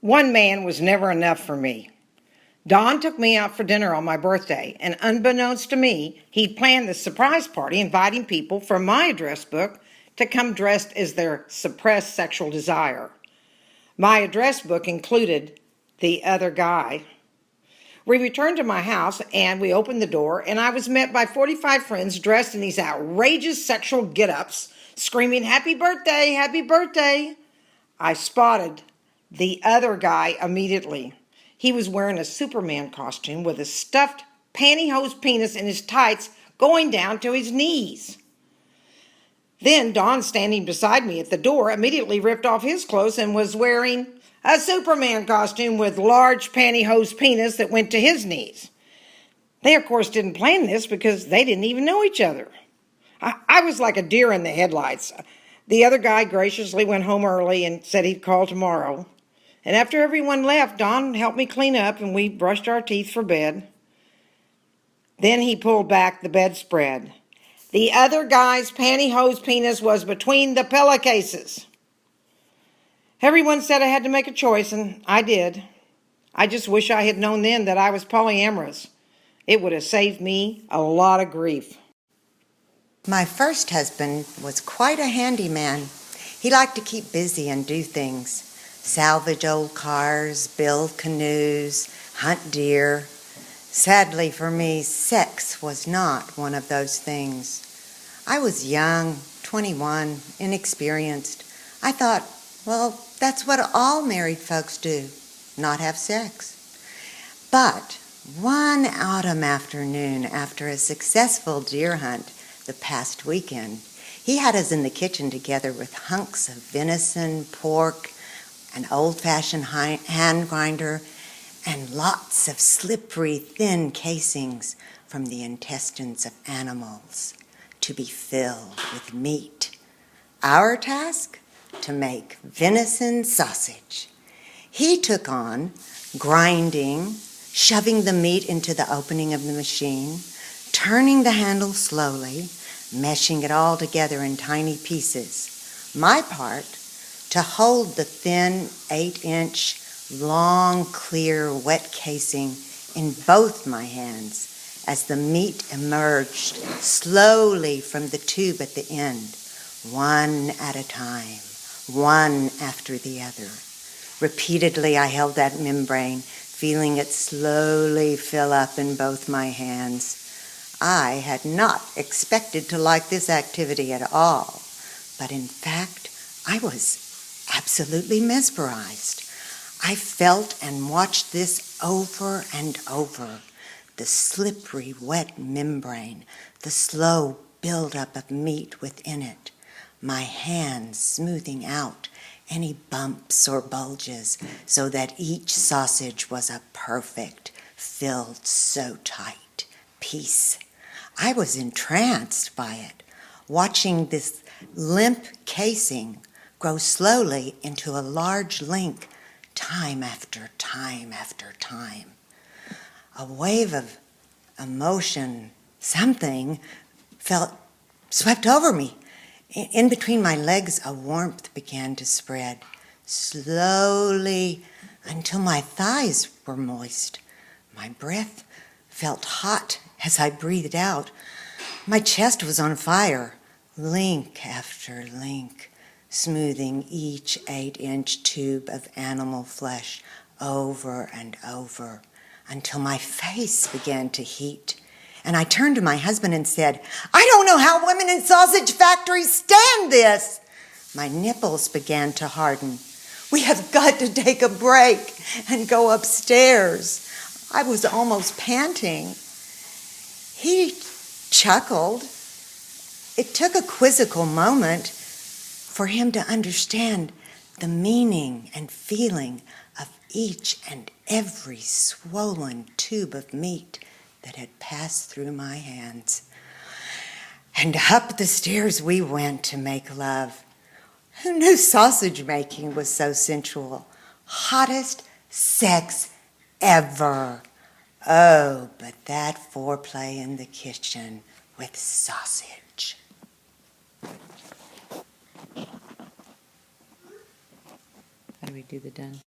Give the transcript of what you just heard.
One man was never enough for me. Don took me out for dinner on my birthday, and unbeknownst to me, he'd planned this surprise party inviting people from my address book to come dressed as their suppressed sexual desire. My address book included the other guy. We returned to my house and we opened the door, and I was met by 45 friends dressed in these outrageous sexual get-ups, screaming, "Happy birthday, happy birthday." I spotted the other guy immediately. He was wearing a Superman costume with a stuffed pantyhose penis in his tights going down to his knees. Then Don, standing beside me at the door, immediately ripped off his clothes and was wearing a Superman costume with large pantyhose penis that went to his knees. They, of course, didn't plan this because they didn't even know each other. I was like a deer in the headlights. The other guy graciously went home early and said he'd call tomorrow. And after everyone left, Don helped me clean up and we brushed our teeth for bed. Then he pulled back the bedspread. The other guy's pantyhose penis was between the pillowcases. Everyone said I had to make a choice, and I did. I just wish I had known then that I was polyamorous. It would have saved me a lot of grief. My first husband was quite a handyman. He liked to keep busy and do things. Salvage old cars, build canoes, hunt deer. Sadly for me, sex was not one of those things. I was young, 21, inexperienced. I thought, well, that's what all married folks do, not have sex. But one autumn afternoon, after a successful deer hunt the past weekend, he had us in the kitchen together with hunks of venison, pork, an old-fashioned hand grinder, and lots of slippery, thin casings from the intestines of animals to be filled with meat. Our task? To make venison sausage. He took on grinding, shoving the meat into the opening of the machine, turning the handle slowly, meshing it all together in tiny pieces. My part, to hold the thin 8-inch, long, clear, wet casing in both my hands as the meat emerged slowly from the tube at the end, one at a time, one after the other. Repeatedly I held that membrane, feeling it slowly fill up in both my hands. I had not expected to like this activity at all, but in fact, I was absolutely mesmerized. I felt and watched this over and over. The slippery, wet membrane, the slow buildup of meat within it, my hands smoothing out any bumps or bulges so that each sausage was a perfect, filled so tight piece. I was entranced by it, watching this limp casing grow slowly into a large link, time after time after time. A wave of emotion, something, swept over me. In between my legs, a warmth began to spread, slowly, until my thighs were moist. My breath felt hot as I breathed out. My chest was on fire, link after link, smoothing each 8-inch tube of animal flesh over and over until my face began to heat. And I turned to my husband and said, "I don't know how women in sausage factories stand this." My nipples began to harden. "We have got to take a break and go upstairs." I was almost panting. He chuckled. It took a quizzical moment for him to understand the meaning and feeling of each and every swollen tube of meat that had passed through my hands. And up the stairs we went to make love. Who knew sausage making was so sensual? Hottest sex ever. Oh, but that foreplay in the kitchen with sausage. How do we do the done?